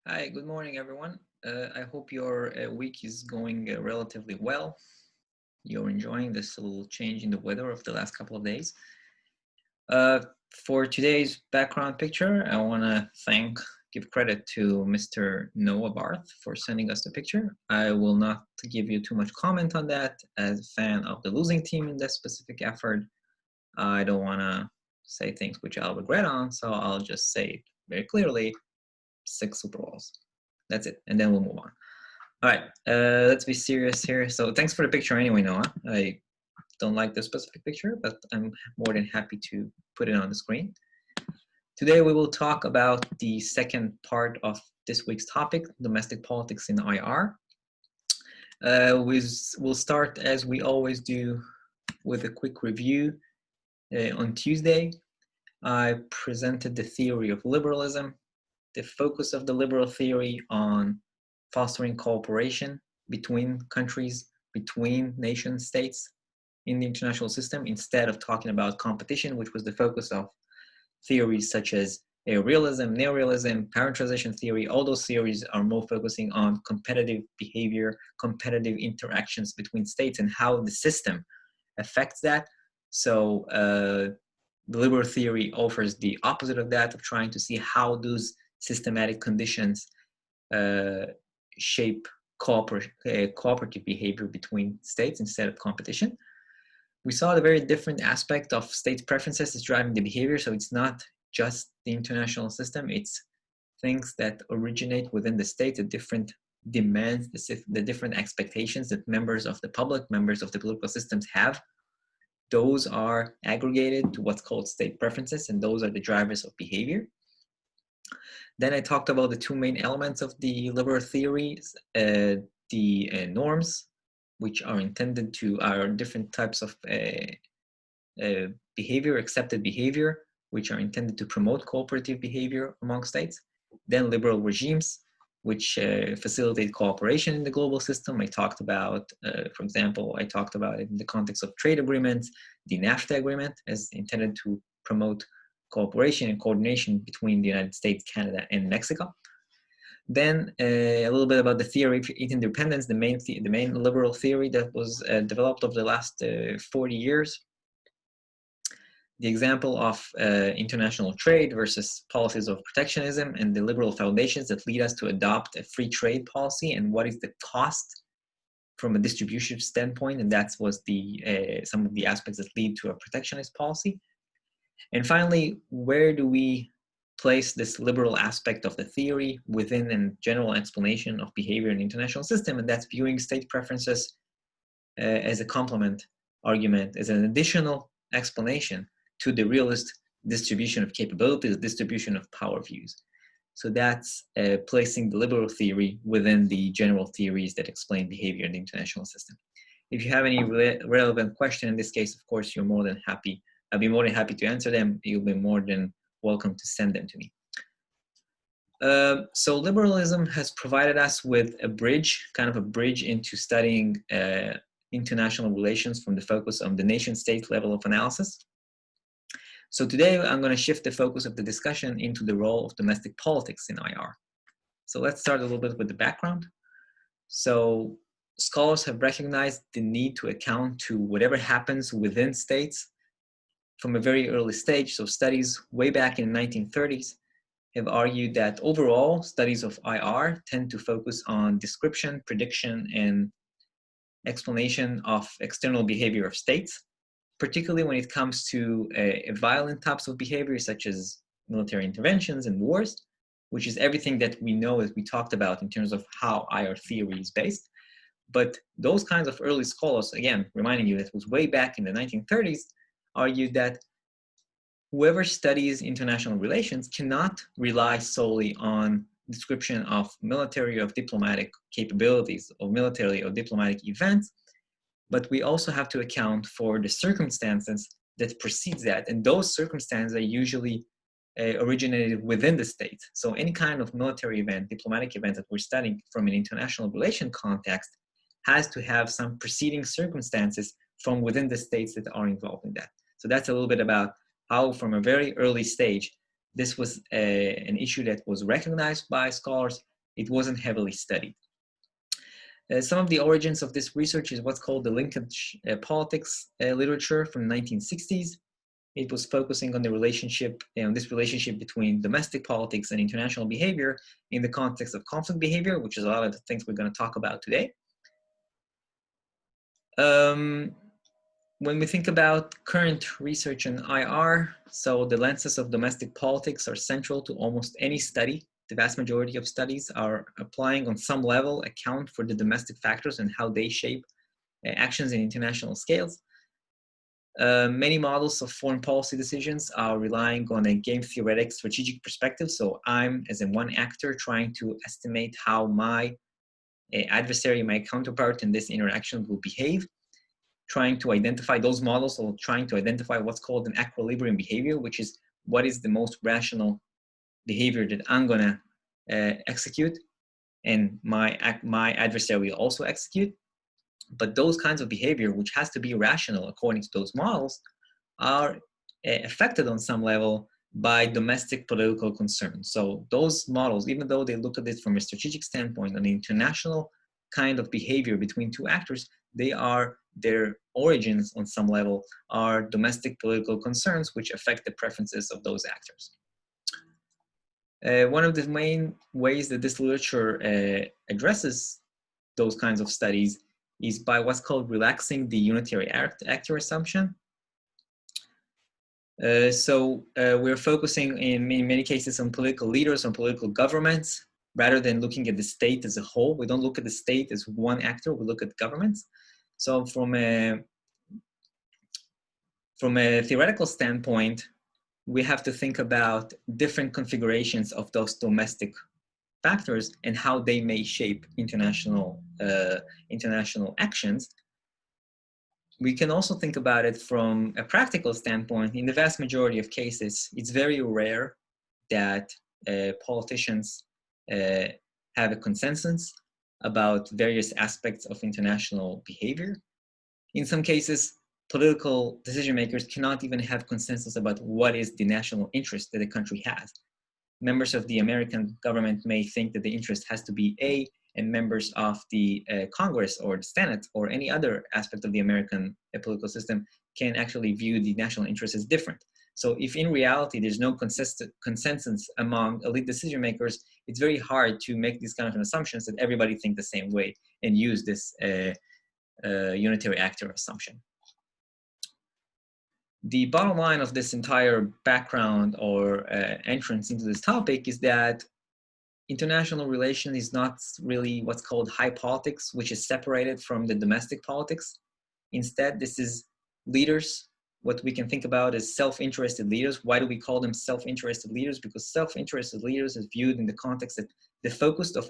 Hi, good morning, everyone. I hope your week is going relatively well. You're enjoying this little change in the weather of the last couple of days. Uh, for today's background picture, I want to give credit to Mr. Noah Barth for sending us the picture. I will not give you too much comment on that. As a fan of the losing team in this specific effort, I don't want to say things which I'll regret on, so I'll just say it very clearly, 6 Super Bowls. That's it, and then we'll move on. All right, let's be serious here. So thanks for the picture anyway, Noah. I don't like the specific picture, but I'm more than happy to put it on the screen. Today we will talk about the second part of this week's topic, domestic politics in IR. We'll start, as we always do, with a quick review. On Tuesday, I presented the theory of liberalism, the focus of the liberal theory on fostering cooperation between countries, between nation states in the international system, instead of talking about competition, which was the focus of theories such as realism, neorealism, power transition theory. All those theories are more focusing on competitive behavior, competitive interactions between states, and how the system affects that. So the liberal theory offers the opposite of that, of trying to see how those systematic conditions shape cooperative behavior between states instead of competition. We saw the very different aspect of state preferences is driving the behavior. So it's not just the international system, it's things that originate within the state, the different demands, the different expectations that members of the public, members of the political systems have. Those are aggregated to what's called state preferences, and those are the drivers of behavior. Then I talked about the two main elements of the liberal theories, the norms, which are intended to, are different types of behavior, accepted behavior, which are intended to promote cooperative behavior among states. Then liberal regimes, which facilitate cooperation in the global system. I talked about, for example, I talked about it in the context of trade agreements, the NAFTA agreement as intended to promote cooperation and coordination between the United States, Canada, and Mexico. Then a little bit about the theory of interdependence, the main liberal theory that was developed over the last 40 years. The example of international trade versus policies of protectionism, and the liberal foundations that lead us to adopt a free trade policy, and what is the cost from a distribution standpoint, and that was some of the aspects that lead to a protectionist policy. And finally, where do we place this liberal aspect of the theory within a general explanation of behavior in the international system? And that's viewing state preferences as a complement argument, as an additional explanation to the realist distribution of capabilities, distribution of power views. So that's placing the liberal theory within the general theories that explain behavior in the international system. If you have any relevant question in this case, of course, you're more than happy. I'll be more than happy to answer them. You'll be more than welcome to send them to me. So liberalism has provided us with a bridge, kind of a bridge into studying international relations from the focus on the nation state level of analysis. So today I'm going to shift the focus of the discussion into the role of domestic politics in IR. So let's start a little bit with the background. So scholars have recognized the need to account to whatever happens within states from a very early stage. So studies way back in the 1930s have argued that overall studies of IR tend to focus on description, prediction, and explanation of external behavior of states, particularly when it comes to violent types of behavior such as military interventions and wars, which is everything that we know, as we talked about, in terms of how IR theory is based. But those kinds of early scholars, again, reminding you that it was way back in the 1930s, argued that whoever studies international relations cannot rely solely on description of military or diplomatic capabilities or military or diplomatic events, but we also have to account for the circumstances that precedes that. And those circumstances are usually originated within the state. So any kind of military event, diplomatic event that we're studying from an international relation context has to have some preceding circumstances from within the states that are involved in that. So that's a little bit about how from a very early stage, this was an issue that was recognized by scholars it wasn't heavily studied. Some of the origins of this research is what's called the linkage politics literature from the 1960s. It was focusing on the relationship, this relationship between domestic politics and international behavior in the context of conflict behavior, which is a lot of the things we're going to talk about today. When we think about current research in IR, so the lenses of domestic politics are central to almost any study. The vast majority of studies are applying on some level account for the domestic factors and how they shape actions in international scales. Many models of foreign policy decisions are relying on a game theoretic strategic perspective. So I'm, as in one actor, trying to estimate how my adversary, my counterpart in this interaction will behave, trying to identify those models, or trying to identify what's called an equilibrium behavior, which is what is the most rational behavior that I'm gonna execute and my adversary will also execute. But those kinds of behavior, which has to be rational according to those models, are affected on some level by domestic political concerns. So those models, even though they look at it from a strategic standpoint, an international kind of behavior between two actors, their origins on some level are domestic political concerns which affect the preferences of those actors. One of the main ways that this literature addresses those kinds of studies is by what's called relaxing the unitary actor assumption. We're focusing in many cases on political leaders, on political governments, rather than looking at the state as a whole. We don't look at the state as one actor, we look at governments. So from a theoretical standpoint, we have to think about different configurations of those domestic factors and how they may shape international actions. We can also think about it from a practical standpoint. In the vast majority of cases, it's very rare that politicians have a consensus about various aspects of international behavior. In some cases, political decision makers cannot even have consensus about what is the national interest that a country has. Members of the American government may think that the interest has to be A, and members of the Congress or the Senate or any other aspect of the American political system can actually view the national interest as different. So if in reality there's no consensus among elite decision makers, it's very hard to make these kind of assumptions that everybody think the same way and use this unitary actor assumption. The bottom line of this entire background or entrance into this topic is that international relation is not really what's called high politics, which is separated from the domestic politics. Instead, this is leaders. What we can think about as self-interested leaders. Why do we call them self-interested leaders? Because self-interested leaders is viewed in the context that the focus of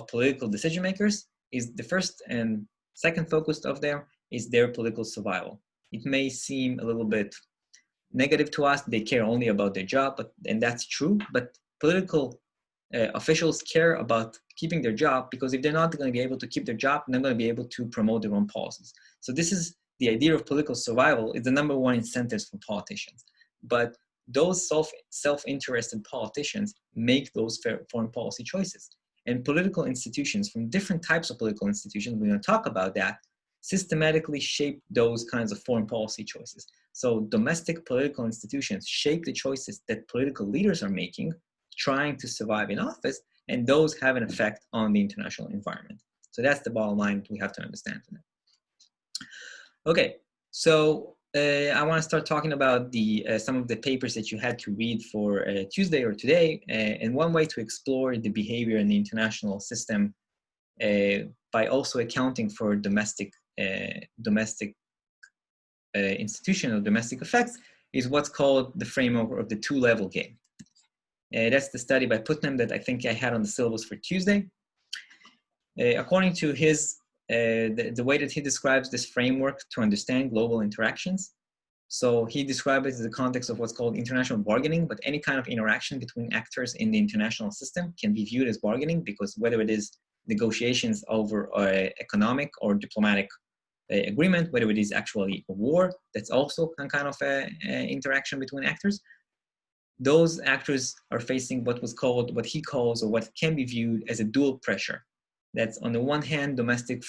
political decision makers is the first and second focus of them is their political survival. It may seem a little bit negative to us. They care only about their job, and that's true. But political officials care about keeping their job, because if they're not going to be able to keep their job, they're not going to be able to promote their own policies. So this is the idea of political survival. Is the number one incentive for politicians. But those self-interested politicians make those foreign policy choices. And political institutions, from different types of political institutions, we're going to talk about that, systematically shape those kinds of foreign policy choices. So domestic political institutions shape the choices that political leaders are making, trying to survive in office, and those have an effect on the international environment. So that's the bottom line we have to understand today. Okay, so I want to start talking about some of the papers that you had to read for Tuesday or today, and one way to explore the behavior in the international system by also accounting for domestic institutional domestic effects is what's called the framework of the two-level game. That's the study by Putnam that I think I had on the syllabus for Tuesday. According to his, the way that he describes this framework to understand global interactions, so he described it in the context of what's called international bargaining, but any kind of interaction between actors in the international system can be viewed as bargaining, because whether it is negotiations over economic or diplomatic agreement, whether it is actually a war, that's also kind of an interaction between actors. those actors are facing what he calls, or what can be viewed as a dual pressure. That's on the one hand, domestic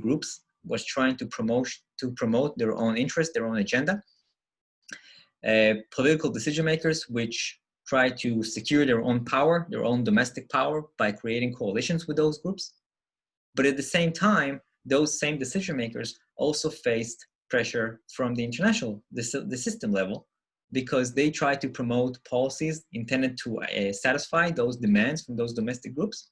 groups was trying to promote their own interest, their own agenda. Political decision makers, which try to secure their own power, their own domestic power, by creating coalitions with those groups. But at the same time, those same decision makers also faced pressure from the international, the system level, because they try to promote policies intended to satisfy those demands from those domestic groups.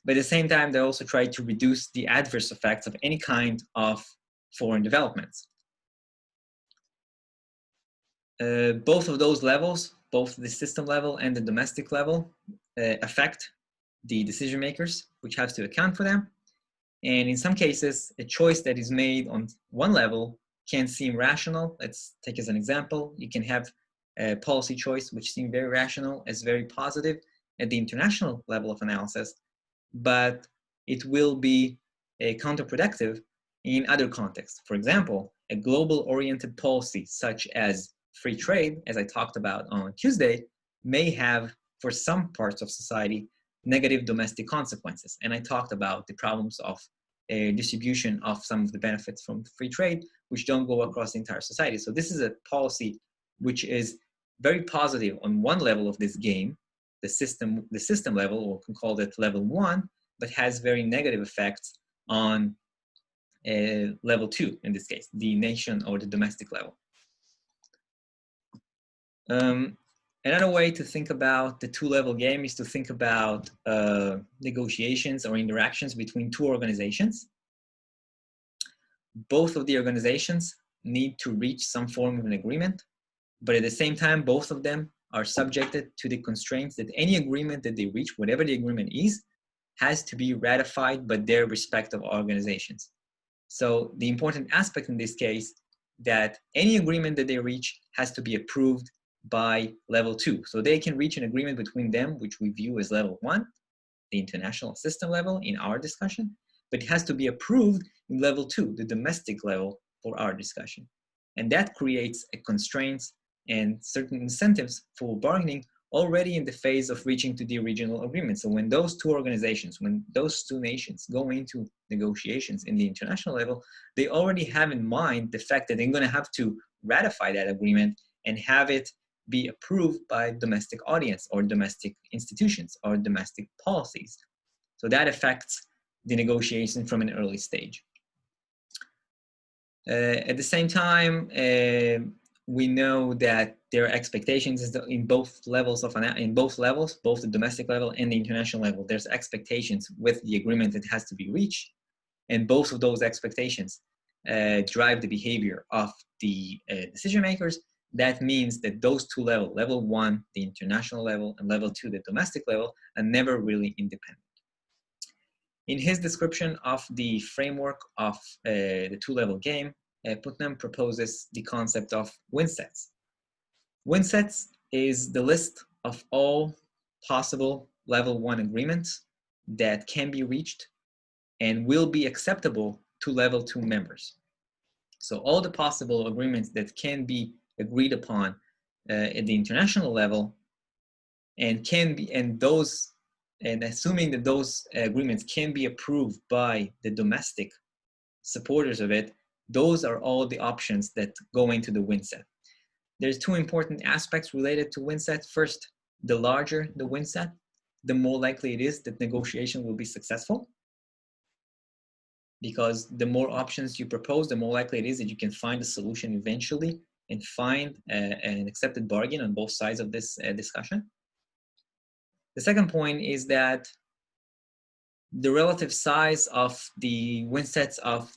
But at the same time, they also try to reduce the adverse effects of any kind of foreign developments. Both of those levels, both the system level and the domestic level, affect the decision makers, which have to account for them. And in some cases, a choice that is made on one level can seem rational. Let's take as an example, you can have a policy choice which seems very rational, as very positive at the international level of analysis, but it will be counterproductive in other contexts. For example, a global-oriented policy such as free trade, as I talked about on Tuesday, may have, for some parts of society, negative domestic consequences. And I talked about the problems of distribution of some of the benefits from free trade, which don't go across the entire society. So this is a policy which is very positive on one level of this game, the system level, or we can call it level 1, but has very negative effects on level 2, in this case, the nation or the domestic level. Another way to think about the two-level game is to think about negotiations or interactions between two organizations. Both of the organizations need to reach some form of an agreement, but at the same time, both of them are subjected to the constraints that any agreement that they reach, whatever the agreement is, has to be ratified by their respective organizations. So the important aspect in this case, that any agreement that they reach has to be approved by level 2. So they can reach an agreement between them, which we view as level 1, the international system level in our discussion, but it has to be approved in level 2, the domestic level for our discussion. And that creates a constraints and certain incentives for bargaining already in the phase of reaching to the original agreement. So when those two organizations, when those two nations go into negotiations in the international level, they already have in mind the fact that they're going to have to ratify that agreement and have it be approved by domestic audience or domestic institutions or domestic policies. So that affects the negotiation from an early stage. At the same time, we know that there are expectations in both levels, both the domestic level and the international level. There's expectations with the agreement that has to be reached, and both of those expectations drive the behavior of the decision makers. That means that those two levels, level 1, the international level, and level 2, the domestic level, are never really independent. In his description of the framework of the two-level game, Putnam proposes the concept of win sets. Win sets is the list of all possible level 1 agreements that can be reached and will be acceptable to level 2 members. So all the possible agreements that can be agreed upon at the international level and assuming that those agreements can be approved by the domestic supporters of it, those are all the options that go into the win set. There's two important aspects related to win set. First, the larger the win set, the more likely it is that negotiation will be successful, because the more options you propose, the more likely it is that you can find a solution eventually and find an accepted bargain on both sides of this discussion. The second point is that the relative size of the win sets of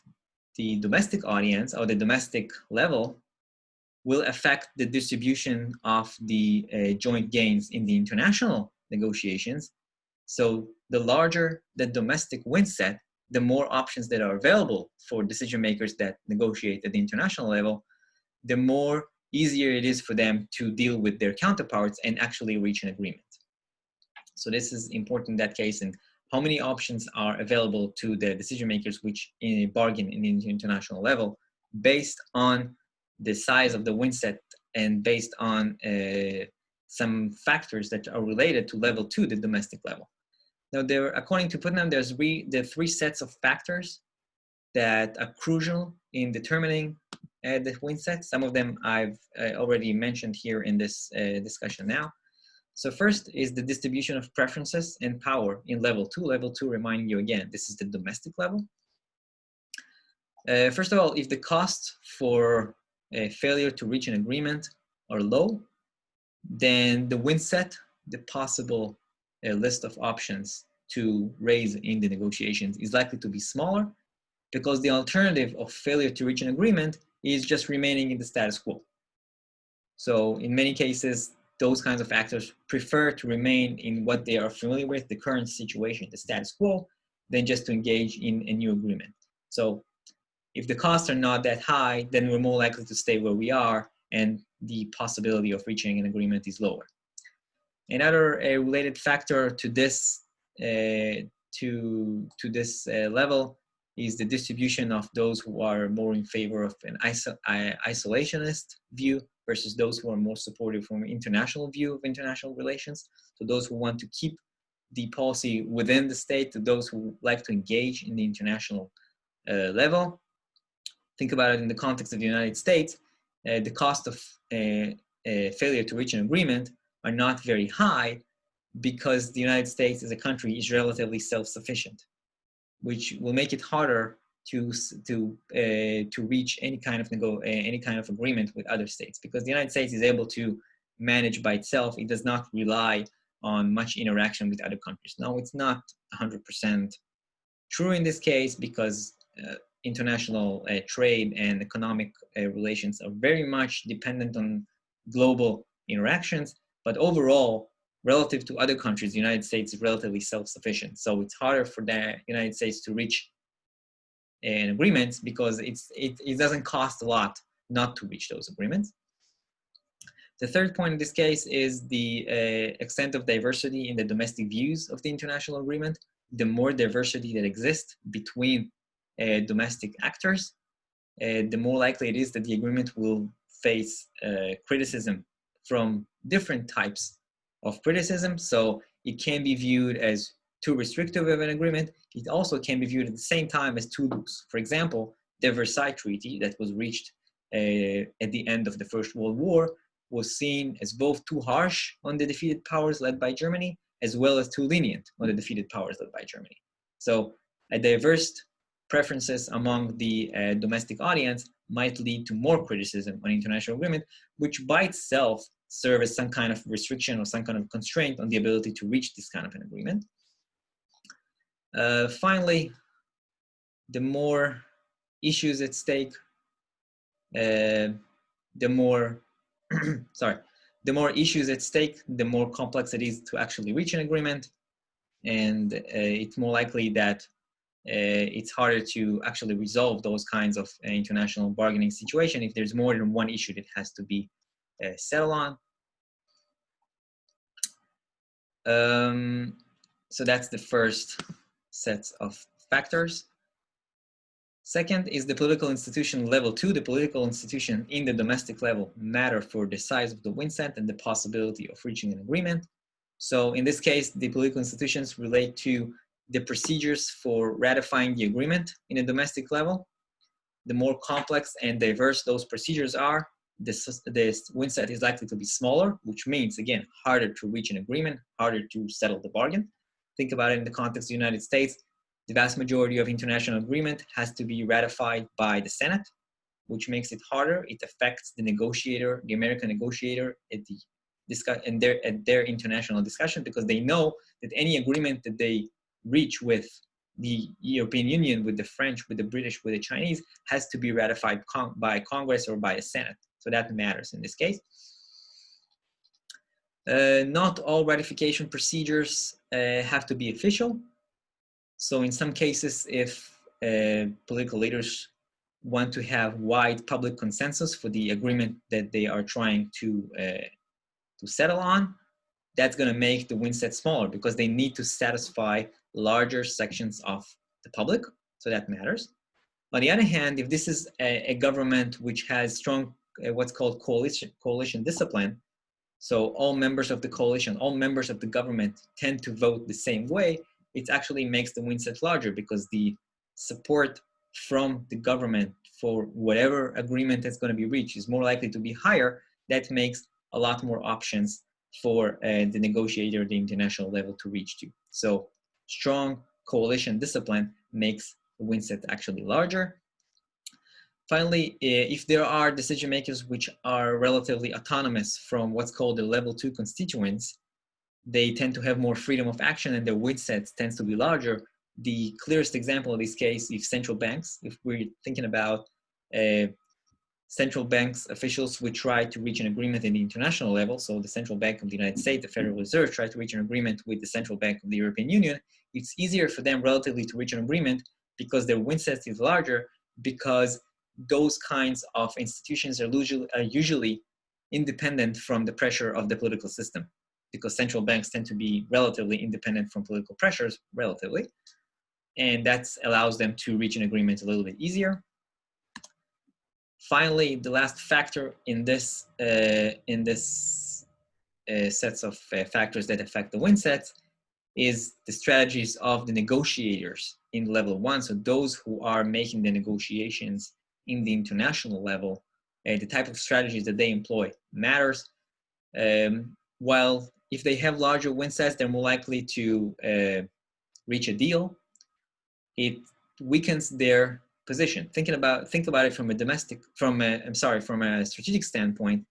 the domestic audience or the domestic level will affect the distribution of the joint gains in the international negotiations. So the larger the domestic win set, the more options that are available for decision makers that negotiate at the international level, the more easier it is for them to deal with their counterparts and actually reach an agreement. So this is important in that case, and how many options are available to the decision makers which in a bargain in the international level based on the size of the win set and based on some factors that are related to level 2, the domestic level. Now, according to Putnam, there are three sets of factors that are crucial in determining the wind set. Some of them I've already mentioned here in this discussion now. So first is the distribution of preferences and power in level 2. Level 2, reminding you again, this is the domestic level. First of all, if the costs for a failure to reach an agreement are low, then the wind set, the possible list of options to raise in the negotiations, is likely to be smaller, because the alternative of failure to reach an agreement is just remaining in the status quo. So in many cases, those kinds of actors prefer to remain in what they are familiar with, the current situation, the status quo, than just to engage in a new agreement. So if the costs are not that high, then we're more likely to stay where we are, and the possibility of reaching an agreement is lower. Another related factor to this level is the distribution of those who are more in favor of an isolationist view versus those who are more supportive from an international view of international relations. So those who want to keep the policy within the state, to those who like to engage in the international level. Think about it in the context of the United States. The cost of failure to reach an agreement are not very high, because the United States as a country is relatively self-sufficient, which will make it harder to reach any kind of agreement with other states, because the United States is able to manage by itself. It does not rely on much interaction with other countries. Now, it's not 100% true in this case, because international trade and economic relations are very much dependent on global interactions, but overall, relative to other countries, the United States is relatively self-sufficient. So it's harder for the United States to reach an agreement, because it doesn't cost a lot not to reach those agreements. The third point in this case is the extent of diversity in the domestic views of the international agreement. The more diversity that exists between domestic actors, the more likely it is that the agreement will face criticism from different types of criticism. So it can be viewed as too restrictive of an agreement. It also can be viewed at the same time as too loose. For example, the Versailles Treaty that was reached at the end of the First World War was seen as both too harsh on the defeated powers led by Germany, as well as too lenient on the defeated powers led by Germany. So a diverse preferences among the domestic audience might lead to more criticism on international agreement, which by itself serve as some kind of restriction or some kind of constraint on the ability to reach this kind of an agreement. Finally, the more issues at stake, the more issues at stake, the more complex it is to actually reach an agreement, and it's more likely that it's harder to actually resolve those kinds of international bargaining situation if there's more than one issue that has to be settled on. So that's the first set of factors. Second is the political institution level 2. The political institution in the domestic level matter for the size of the wind set and the possibility of reaching an agreement. So in this case, the political institutions relate to the procedures for ratifying the agreement in a domestic level. The more complex and diverse those procedures are, the wind set is likely to be smaller, which means, again, harder to reach an agreement, harder to settle the bargain. Think about it in the context of the United States. The vast majority of international agreement has to be ratified by the Senate, which makes it harder. It affects the negotiator, the American negotiator at their international discussion, because they know that any agreement that they reach with the European Union, with the French, with the British, with the Chinese, has to be ratified by Congress or by a Senate. So that matters in this case. Not all ratification procedures have to be official. So in some cases, if political leaders want to have wide public consensus for the agreement that they are trying to settle on, that's going to make the wind set smaller, because they need to satisfy larger sections of the public. So that matters. On the other hand, if this is a government which has strong what's called coalition discipline, so all members of the coalition, all members of the government tend to vote the same way, it actually makes the win set larger because the support from the government for whatever agreement that's going to be reached is more likely to be higher. That makes a lot more options for the negotiator at the international level to reach to. So strong coalition discipline makes the win set actually larger. Finally, if there are decision makers which are relatively autonomous from what's called the level 2 constituents, they tend to have more freedom of action and their win sets tends to be larger. The clearest example of this case is central banks. If we're thinking about central banks officials would try to reach an agreement in the international level, so the Central Bank of the United States, the Federal Reserve, try to reach an agreement with the Central Bank of the European Union, it's easier for them relatively to reach an agreement because their win set is larger, because those kinds of institutions are usually independent from the pressure of the political system, because central banks tend to be relatively independent from political pressures, relatively, and that allows them to reach an agreement a little bit easier. Finally, the last factor in this sets of factors that affect the win sets is the strategies of the negotiators in level 1. So those who are making the negotiations in the international level, the type of strategies that they employ matters. While if they have larger win sets, they're more likely to reach a deal. It weakens their position. Think about it from a strategic standpoint.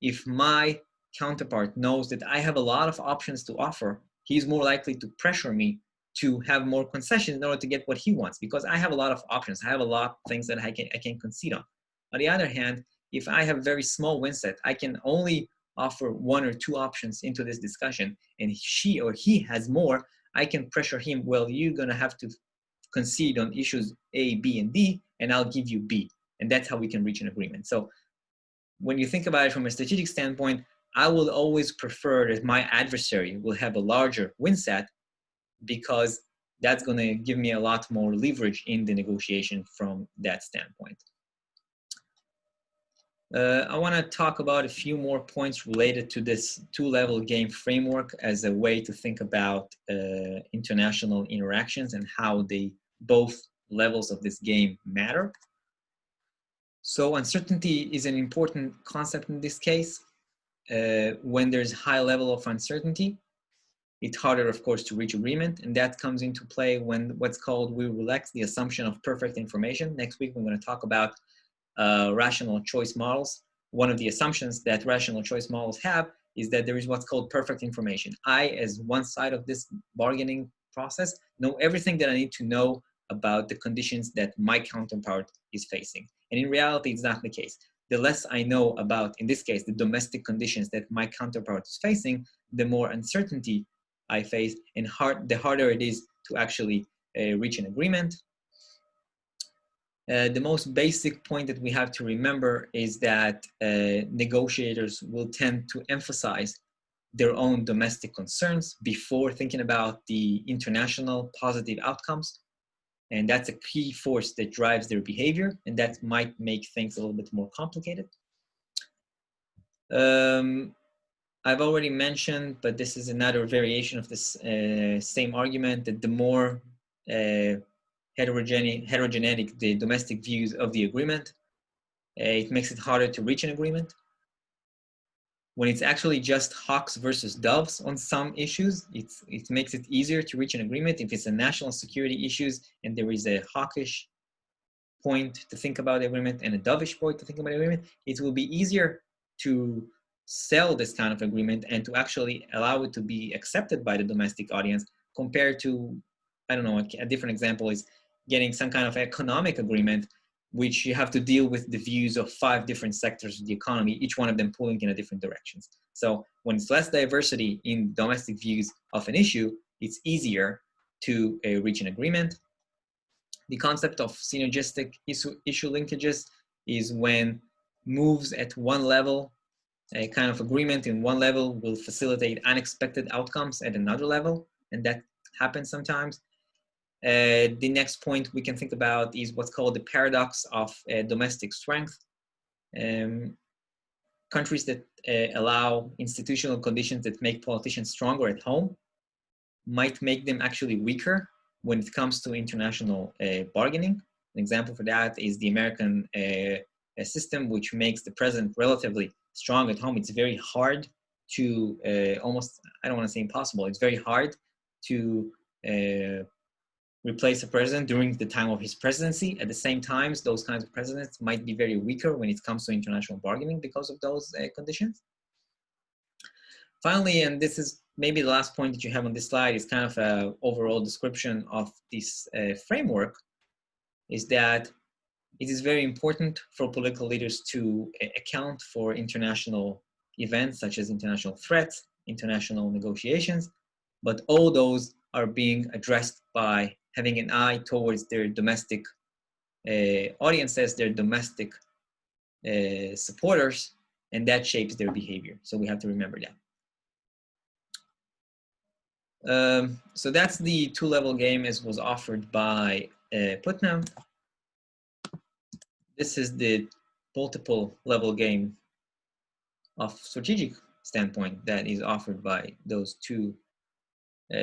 If my counterpart knows that I have a lot of options to offer, he's more likely to pressure me to have more concessions in order to get what he wants, because I have a lot of options. I have a lot of things that I can concede on. On the other hand, if I have a very small win set, I can only offer 1 or 2 options into this discussion, and she or he has more, I can pressure him, well, you're gonna have to concede on issues A, B, and D, and I'll give you B. And that's how we can reach an agreement. So when you think about it from a strategic standpoint, I will always prefer that my adversary will have a larger win set, because that's going to give me a lot more leverage in the negotiation from that standpoint. I want to talk about a few more points related to this 2-level game framework as a way to think about international interactions and how both levels of this game matter. So uncertainty is an important concept in this case. When there's high level of uncertainty, it's harder, of course, to reach agreement, and that comes into play when we relax the assumption of perfect information. Next week, we're going to talk about rational choice models. One of the assumptions that rational choice models have is that there is what's called perfect information. I, as one side of this bargaining process, know everything that I need to know about the conditions that my counterpart is facing. And in reality, it's not the case. The less I know about, in this case, the domestic conditions that my counterpart is facing, the more uncertainty I face, and the harder it is to actually reach an agreement. The most basic point that we have to remember is that negotiators will tend to emphasize their own domestic concerns before thinking about the international positive outcomes. And that's a key force that drives their behavior, and that might make things a little bit more complicated. I've already mentioned, but this is another variation of this same argument, that the more heterogeneous the domestic views of the agreement, it makes it harder to reach an agreement. When it's actually just hawks versus doves on some issues, it makes it easier to reach an agreement. If it's a national security issues and there is a hawkish point to think about the agreement and a dovish point to think about the agreement, it will be easier to sell this kind of agreement and to actually allow it to be accepted by the domestic audience, compared to, I don't know, a different example is getting some kind of economic agreement, which you have to deal with the views of 5 different sectors of the economy, each one of them pulling in a different directions. So when it's less diversity in domestic views of an issue, it's easier to reach an agreement. The concept of synergistic issue linkages is when moves at one level, a kind of agreement in one level will facilitate unexpected outcomes at another level, and that happens sometimes. The next point we can think about is what's called the paradox of domestic strength. countries that allow institutional conditions that make politicians stronger at home might make them actually weaker when it comes to international bargaining. An example for that is the American system, which makes the president relatively strong at home. It's very hard to almost, I don't want to say impossible, it's very hard to replace a president during the time of his presidency. At the same time, those kinds of presidents might be very weaker when it comes to international bargaining because of those conditions. Finally, and this is maybe the last point that you have on this slide, is kind of an overall description of this framework, is that it is very important for political leaders to account for international events such as international threats, international negotiations, but all those are being addressed by having an eye towards their domestic audiences, their domestic supporters, and that shapes their behavior. So we have to remember that. So that's the two-level game as was offered by Putnam. This is the multiple level game of strategic standpoint that is offered by those two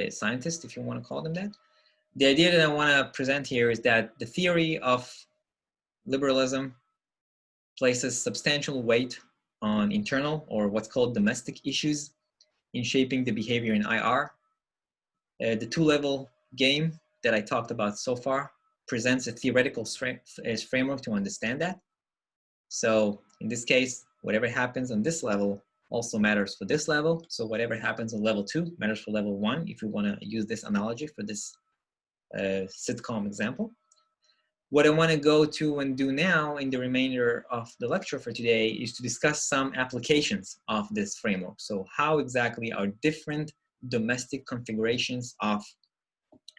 scientists, if you want to call them that. The idea that I want to present here is that the theory of liberalism places substantial weight on internal, or what's called domestic, issues in shaping the behavior in IR. The two-level game that I talked about so far presents a theoretical framework to understand that. So in this case, whatever happens on this level also matters for this level. So whatever happens on level 2 matters for level 1, if we want to use this analogy for this sitcom example. What I want to go to and do now in the remainder of the lecture for today is to discuss some applications of this framework. So how exactly are different domestic configurations of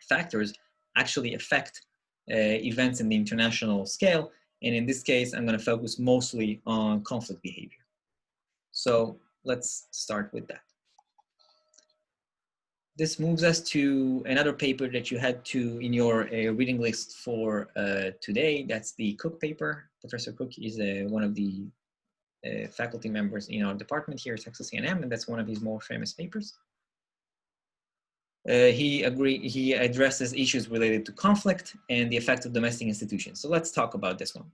factors actually affect events in the international scale. And in this case, I'm going to focus mostly on conflict behavior. So let's start with that. This moves us to another paper that you had in your reading list for today. That's the Cook paper. Professor Cook is one of the faculty members in our department here at Texas A&M, and that's one of his more famous papers. He addresses issues related to conflict and the effect of domestic institutions. So let's talk about this one.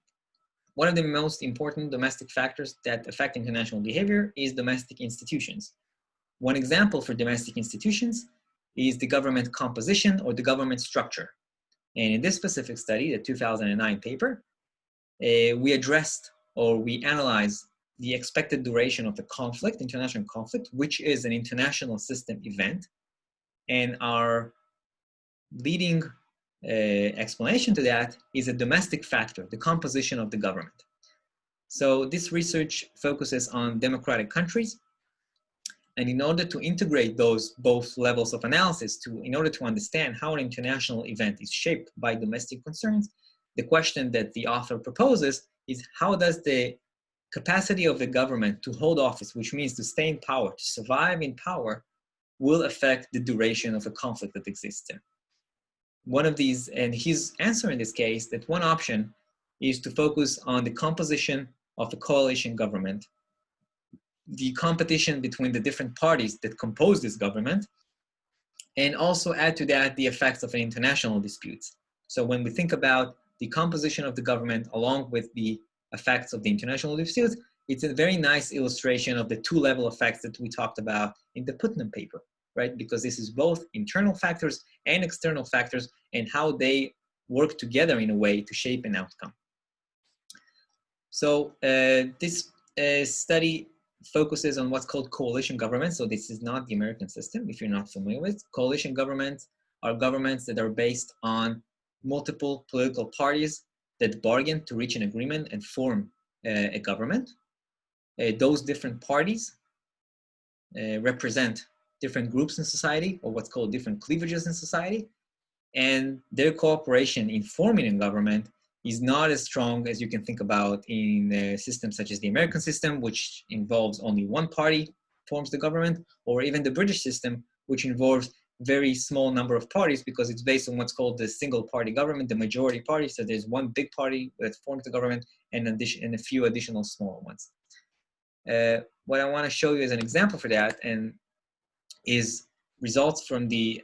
One of the most important domestic factors that affect international behavior is domestic institutions. One example for domestic institutions is the government composition or the government structure. And in this specific study, the 2009 paper, we addressed, or we analyzed, the expected duration of the conflict, international conflict, which is an international system event. And our leading explanation to that is a domestic factor, the composition of the government. So this research focuses on democratic countries. And in order to integrate those both levels of analysis, in order to understand how an international event is shaped by domestic concerns, the question that the author proposes is, how does the capacity of the government to hold office, which means to stay in power, to survive in power, will affect the duration of a conflict that exists there? One of these, and his answer in this case, that one option is to focus on the composition of a coalition government, the competition between the different parties that compose this government, and also add to that the effects of an international disputes. So when we think about the composition of the government along with the effects of the international disputes, it's a very nice illustration of the two-level effects that we talked about in the Putnam paper, right? Because this is both internal factors and external factors and how they work together in a way to shape an outcome. So this study focuses on what's called coalition governments. So this is not the American system, if you're not familiar with. Coalition governments are governments that are based on multiple political parties that bargain to reach an agreement and form a government. Those different parties represent different groups in society, or what's called different cleavages in society. And their cooperation in forming a government is not as strong as you can think about in systems such as the American system, which involves only one party forms the government, or even the British system, which involves very small number of parties because it's based on what's called the single party government, the majority party. So there's one big party that forms the government and a few additional small ones. what I want to show you as an example for that and is results from the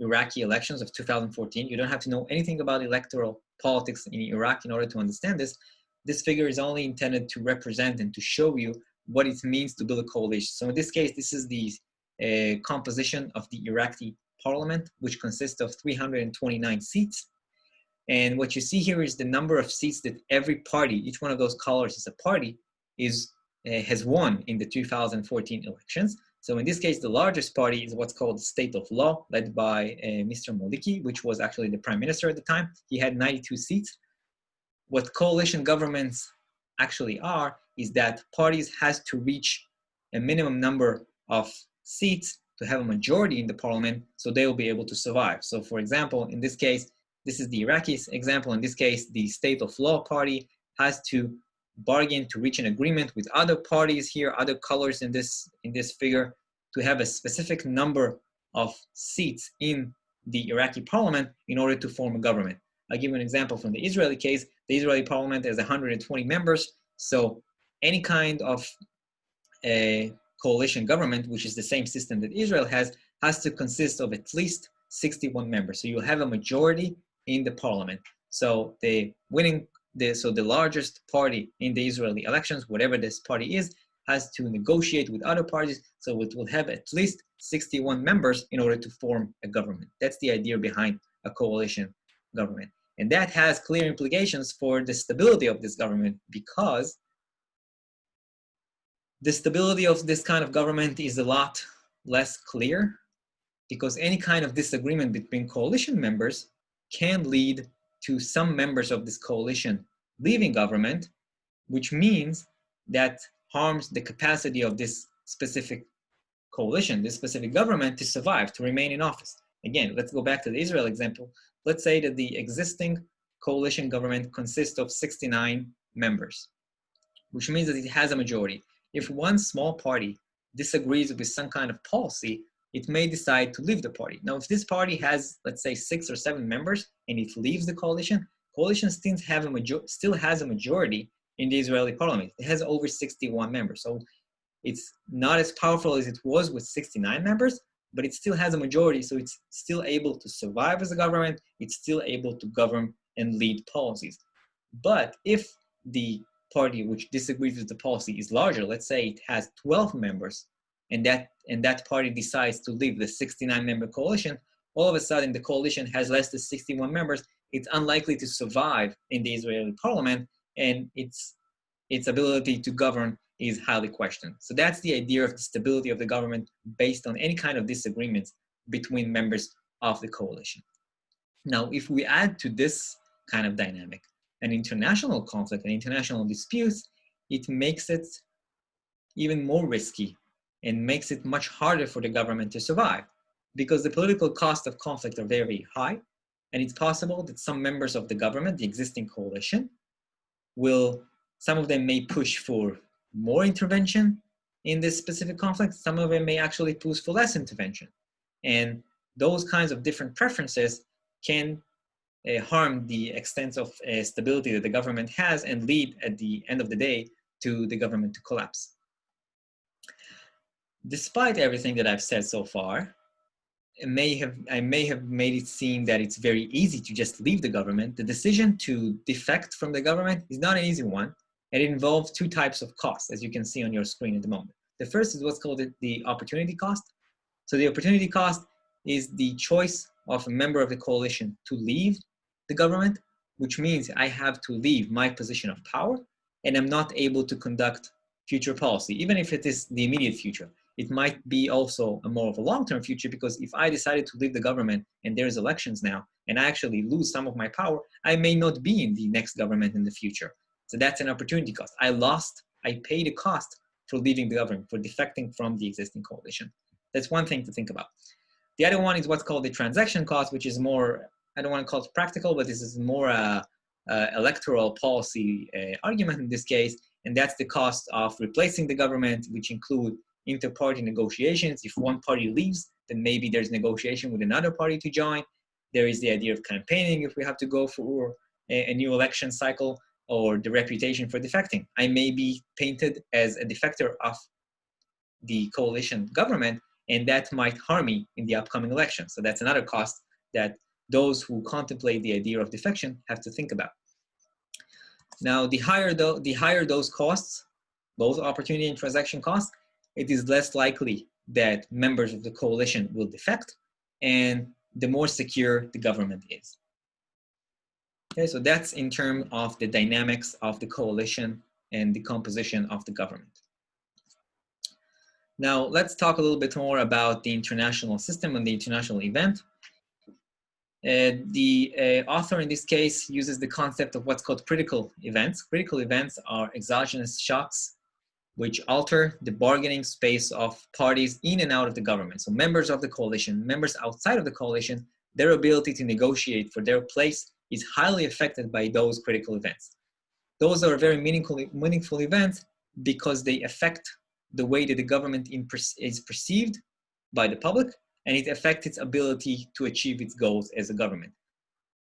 Iraqi elections of 2014. You don't have to know anything about electoral politics in Iraq in order to understand this. This figure is only intended to represent and to show you what it means to build a coalition. So in this case, this is the composition of the Iraqi parliament, which consists of 329 seats. And what you see here is the number of seats that every party, each one of those colors is a party, has won in the 2014 elections. So in this case, the largest party is what's called the State of Law, led by Mr. Maliki, which was actually the prime minister at the time. He had 92 seats. What coalition governments actually are is that parties has to reach a minimum number of seats to have a majority in the parliament, so they will be able to survive. So for example, in this case, this is the Iraqi example. In this case, the State of Law party has to bargain to reach an agreement with other parties here, other colors in this figure, to have a specific number of seats in the Iraqi parliament in order to form a government. I'll give you an example from the Israeli case. The Israeli parliament has 120 members. So any kind of a coalition government, which is the same system that Israel has to consist of at least 61 members. So you'll have a majority in the parliament. So the largest party in the Israeli elections, whatever this party is, has to negotiate with other parties. So it will have at least 61 members in order to form a government. That's the idea behind a coalition government. And that has clear implications for the stability of this government, because the stability of this kind of government is a lot less clear, because any kind of disagreement between coalition members can lead to some members of this coalition leaving government, which means that harms the capacity of this specific coalition, this specific government, to survive, to remain in office. Again, let's go back to the Israel example. Let's say that the existing coalition government consists of 69 members, which means that it has a majority. If one small party disagrees with some kind of policy, it may decide to leave the party. Now, if this party has, let's say, 6 or 7 members and it leaves the coalition still has a majority in the Israeli parliament. It has over 61 members. So it's not as powerful as it was with 69 members, but it still has a majority. So it's still able to survive as a government. It's still able to govern and lead policies. But if the party which disagrees with the policy is larger, let's say it has 12 members, and that party decides to leave the 69-member coalition, all of a sudden the coalition has less than 61 members. It's unlikely to survive in the Israeli parliament, and its ability to govern is highly questioned. So that's the idea of the stability of the government based on any kind of disagreements between members of the coalition. Now, if we add to this kind of dynamic an international conflict and international disputes, it makes it even more risky and makes it much harder for the government to survive, because the political costs of conflict are very high, and it's possible that some members of the government, the existing coalition, some of them may push for more intervention in this specific conflict. Some of them may actually push for less intervention. And those kinds of different preferences can harm the extent of stability that the government has and lead at the end of the day to the government to collapse. Despite everything that I've said so far, I may have made it seem that it's very easy to just leave the government. The decision to defect from the government is not an easy one, and it involves two types of costs, as you can see on your screen at the moment. The first is what's called the opportunity cost. So the opportunity cost is the choice of a member of the coalition to leave the government, which means I have to leave my position of power, and I'm not able to conduct future policy, even if it is the immediate future. It might be also a more of a long-term future, because if I decided to leave the government and there's elections now, and I actually lose some of my power, I may not be in the next government in the future. So that's an opportunity cost. I paid a cost for leaving the government, for defecting from the existing coalition. That's one thing to think about. The other one is what's called the transaction cost, which is more, I don't want to call it practical, but this is more a electoral policy argument in this case, and that's the cost of replacing the government, which include inter-party negotiations. If one party leaves, then maybe there's negotiation with another party to join. There is the idea of campaigning if we have to go for a new election cycle. or the reputation for defecting. I may be painted as a defector of the coalition government, and that might harm me in the upcoming election. So that's another cost that those who contemplate the idea of defection have to think about. Now, the higher those costs, both opportunity and transaction costs, it is less likely that members of the coalition will defect, and the more secure the government is. Okay, so that's in terms of the dynamics of the coalition and the composition of the government. Now, let's talk a little bit more about the international system and the international event. The author in this case uses the concept of what's called critical events. Critical events are exogenous shocks which alter the bargaining space of parties in and out of the government. So members of the coalition, members outside of the coalition, their ability to negotiate for their place is highly affected by those critical events. Those are very meaningful events because they affect the way that the government is perceived by the public, and it affects its ability to achieve its goals as a government.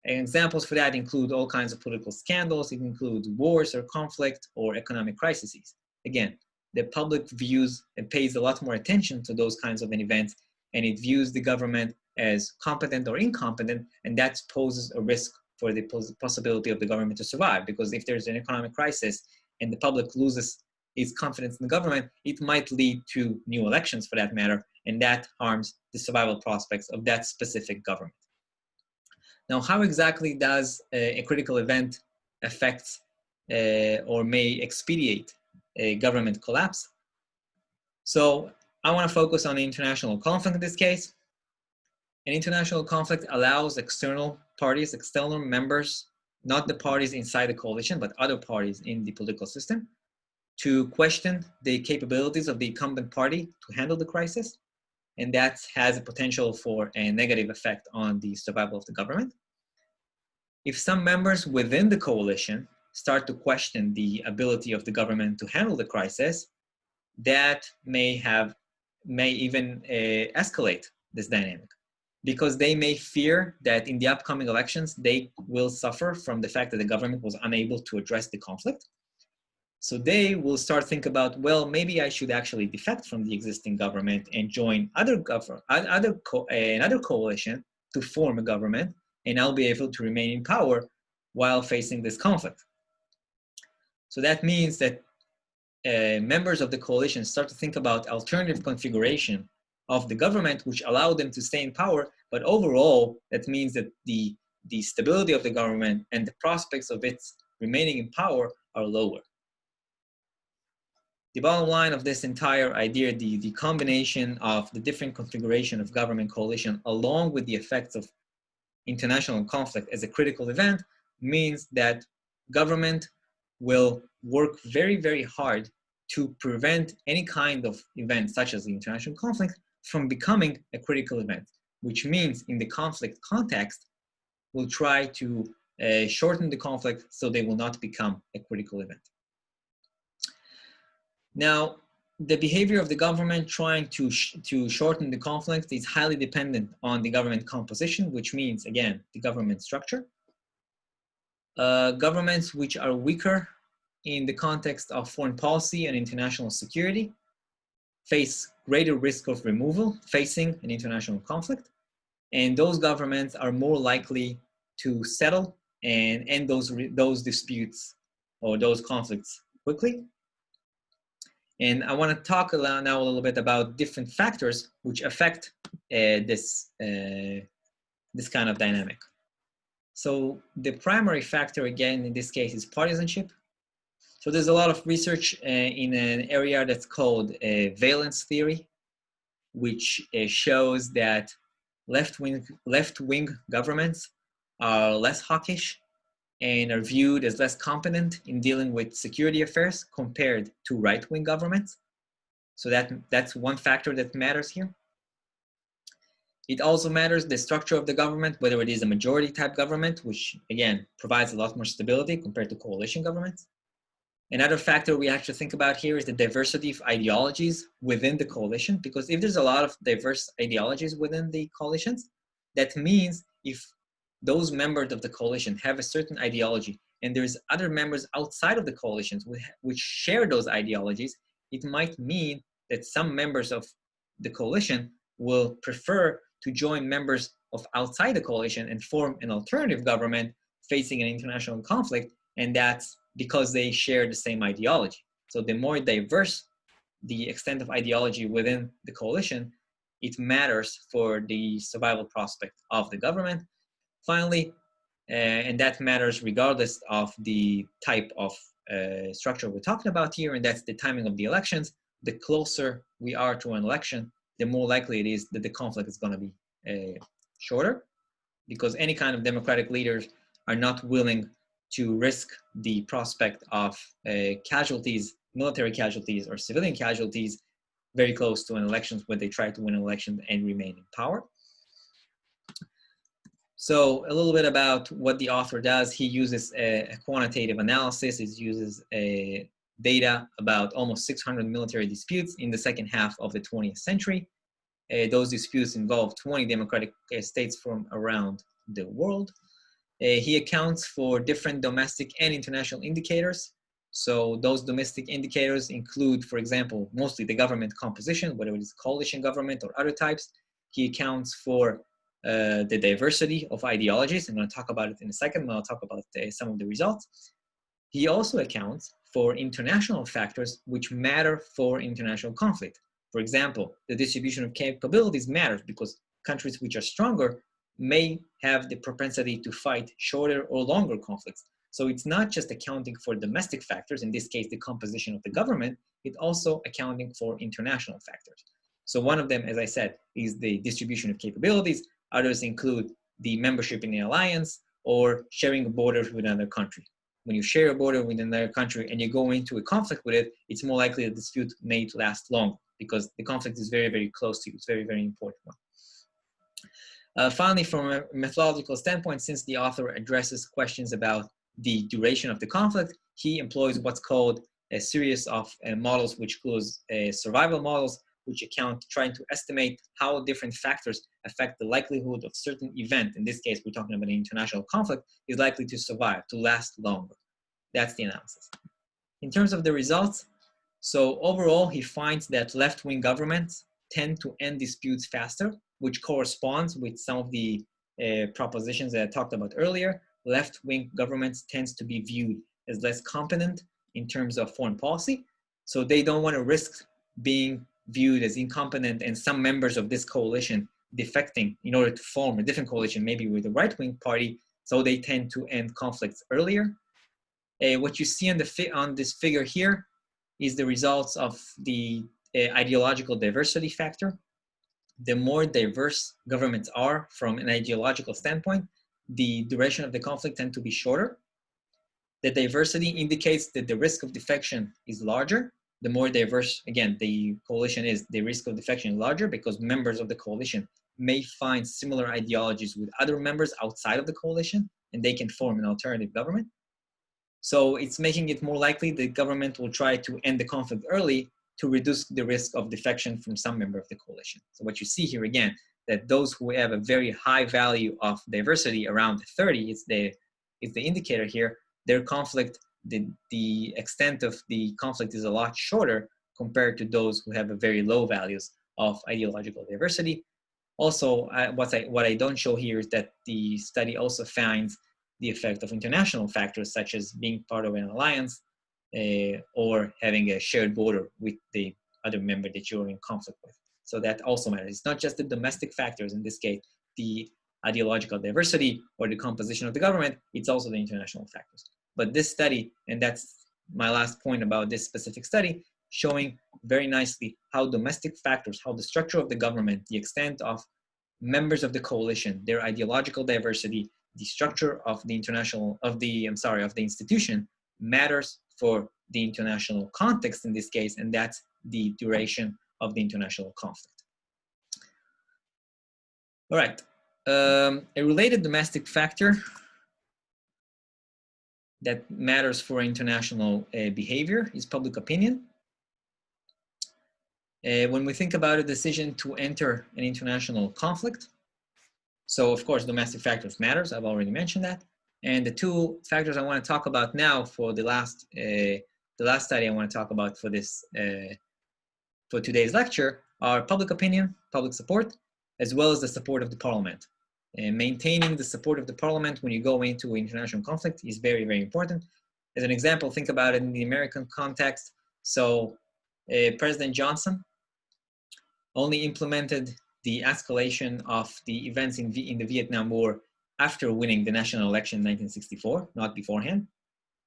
And examples for that include all kinds of political scandals. It includes wars or conflict or economic crises. Again, the public views and pays a lot more attention to those kinds of events, and it views the government as competent or incompetent, and that poses a risk for the possibility of the government to survive. Because if there's an economic crisis and the public loses its confidence in the government, it might lead to new elections for that matter, and that harms the survival prospects of that specific government. Now, how exactly does a critical event affect or may expedite a government collapse? So I want to focus on the international conflict in this case. An international conflict allows external parties, external members, not the parties inside the coalition, but other parties in the political system, to question the capabilities of the incumbent party to handle the crisis. And that has a potential for a negative effect on the survival of the government. If some members within the coalition start to question the ability of the government to handle the crisis, that may even escalate this dynamic, because they may fear that in the upcoming elections, they will suffer from the fact that the government was unable to address the conflict. So they will start think about, well, maybe I should actually defect from the existing government and join another coalition to form a government, and I'll be able to remain in power while facing this conflict. So that means that members of the coalition start to think about alternative configuration of the government, which allow them to stay in power. But overall, that means that the stability of the government and the prospects of its remaining in power are lower. The bottom line of this entire idea, the combination of the different configuration of government coalition, along with the effects of international conflict as a critical event, means that government will work very, very hard to prevent any kind of event, such as the international conflict, from becoming a critical event, which means in the conflict context, we'll try to shorten the conflict so they will not become a critical event. Now, the behavior of the government trying to shorten the conflict is highly dependent on the government composition, which means, again, the government structure. Governments which are weaker in the context of foreign policy and international security face greater risk of removal facing an international conflict. And those governments are more likely to settle and end those disputes or those conflicts quickly. And I want to talk now a little bit about different factors which affect this kind of dynamic. So the primary factor, again, in this case, is partisanship. So there's a lot of research in an area that's called valence theory, which shows that left-wing governments are less hawkish and are viewed as less competent in dealing with security affairs compared to right-wing governments. So that's one factor that matters here. It also matters the structure of the government, whether it is a majority type government, which again provides a lot more stability compared to coalition governments. Another factor we have to think about here is the diversity of ideologies within the coalition, because if there's a lot of diverse ideologies within the coalitions, that means if those members of the coalition have a certain ideology and there's other members outside of the coalitions which share those ideologies, it might mean that some members of the coalition will prefer to join members of outside the coalition and form an alternative government facing an international conflict, and that's because they share the same ideology. So the more diverse the extent of ideology within the coalition, it matters for the survival prospect of the government. Finally, and that matters regardless of the type of structure we're talking about here, and that's the timing of the elections. The closer we are to an election, the more likely it is that the conflict is going to be shorter, because any kind of democratic leaders are not willing to risk the prospect of casualties, military casualties or civilian casualties very close to an election where they try to win an election and remain in power. So a little bit about what the author does. He uses a quantitative analysis. He uses data about almost 600 military disputes in the second half of the 20th century. Those disputes involve 20 democratic states from around the world. He accounts for different domestic and international indicators. So those domestic indicators include, for example, mostly the government composition, whether it is coalition government or other types. He accounts for the diversity of ideologies. I'm going to talk about it in a second, but I'll talk about some of the results. He also accounts for international factors which matter for international conflict. For example, the distribution of capabilities matters because countries which are stronger may have the propensity to fight shorter or longer conflicts. So it's not just accounting for domestic factors, in this case, the composition of the government, it's also accounting for international factors. So one of them, as I said, is the distribution of capabilities. Others include the membership in the alliance or sharing borders with another country. When you share a border with another country and you go into a conflict with it, it's more likely the dispute may last long because the conflict is very, very close to you. It's very, very important one. Finally, from a methodological standpoint, since the author addresses questions about the duration of the conflict, he employs what's called a series of models, which includes survival models, which account trying to estimate how different factors affect the likelihood of certain event. In this case, we're talking about an international conflict, is likely to survive, to last longer. That's the analysis. In terms of the results, so overall, he finds that left-wing governments tend to end disputes faster, which corresponds with some of the propositions that I talked about earlier. Left-wing governments tends to be viewed as less competent in terms of foreign policy. So they don't want to risk being viewed as incompetent and some members of this coalition defecting in order to form a different coalition, maybe with the right-wing party. So they tend to end conflicts earlier. What you see on this figure here is the results of the ideological diversity factor. The more diverse governments are from an ideological standpoint, the duration of the conflict tends to be shorter. The diversity indicates that the risk of defection is larger. The more diverse, again, the coalition is, the risk of defection is larger because members of the coalition may find similar ideologies with other members outside of the coalition, and they can form an alternative government. So it's making it more likely the government will try to end the conflict early to reduce the risk of defection from some member of the coalition. So what you see here again, that those who have a very high value of diversity, around 30 is the indicator here, their conflict, the extent of the conflict is a lot shorter compared to those who have a very low values of ideological diversity. Also, what I don't show here is that the study also finds the effect of international factors such as being part of an alliance or having a shared border with the other member that you're in conflict with. So that also matters. It's not just the domestic factors, in this case, the ideological diversity or the composition of the government, it's also the international factors. But this study, and that's my last point about this specific study, showing very nicely how domestic factors, how the structure of the government, the extent of members of the coalition, their ideological diversity, the structure of the institution matters for the international context in this case, and that's the duration of the international conflict. All right, a related domestic factor that matters for international behavior is public opinion. When we think about a decision to enter an international conflict, so of course domestic factors matters, I've already mentioned that, And the two factors I want to talk about now for the last study I want to talk about for this for today's lecture are public opinion, public support, as well as the support of the parliament. And maintaining the support of the parliament when you go into international conflict is very, very important. As an example, think about it in the American context. So President Johnson only implemented the escalation of the events in the Vietnam War after winning the national election in 1964, not beforehand.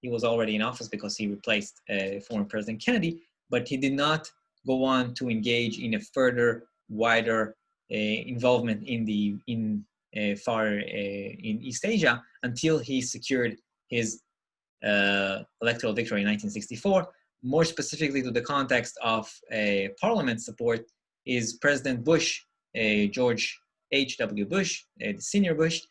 He was already in office because he replaced former President Kennedy, but he did not go on to engage in a further, wider involvement in East Asia until he secured his electoral victory in 1964. More specifically to the context of parliament support is President Bush, George H.W. Bush, the senior Bush.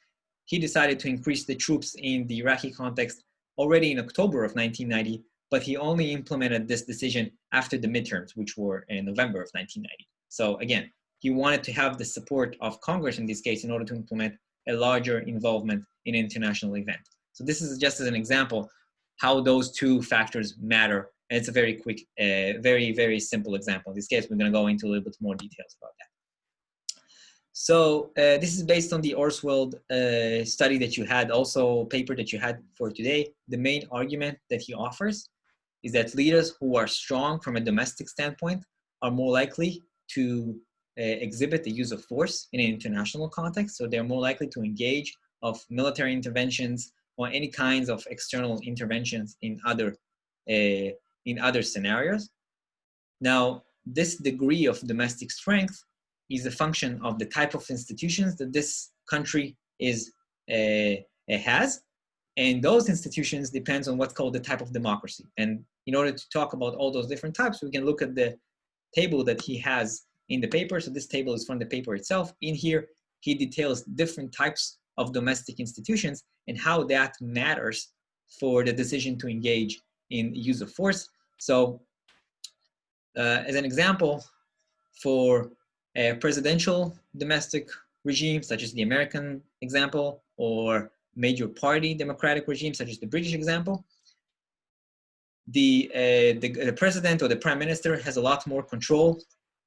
He decided to increase the troops in the Iraqi context already in October of 1990, but he only implemented this decision after the midterms, which were in November of 1990. So again, he wanted to have the support of Congress in this case in order to implement a larger involvement in an international event. So this is just as an example how those two factors matter. And it's a very quick, very, very simple example. In this case, we're going to go into a little bit more details about that. So this is based on the Orswald study that you had, also paper that you had for today. The main argument that he offers is that leaders who are strong from a domestic standpoint are more likely to exhibit the use of force in an international context. So they're more likely to engage of military interventions or any kinds of external interventions in other scenarios. Now, this degree of domestic strength is a function of the type of institutions that this country has, and those institutions depends on what's called the type of democracy. And in order to talk about all those different types, we can look at the table that he has in the paper. So this table is from the paper itself. In here, he details different types of domestic institutions and how that matters for the decision to engage in use of force. So as an example, for a presidential domestic regime, such as the American example, or major party democratic regime, such as the British example, the president or the prime minister has a lot more control.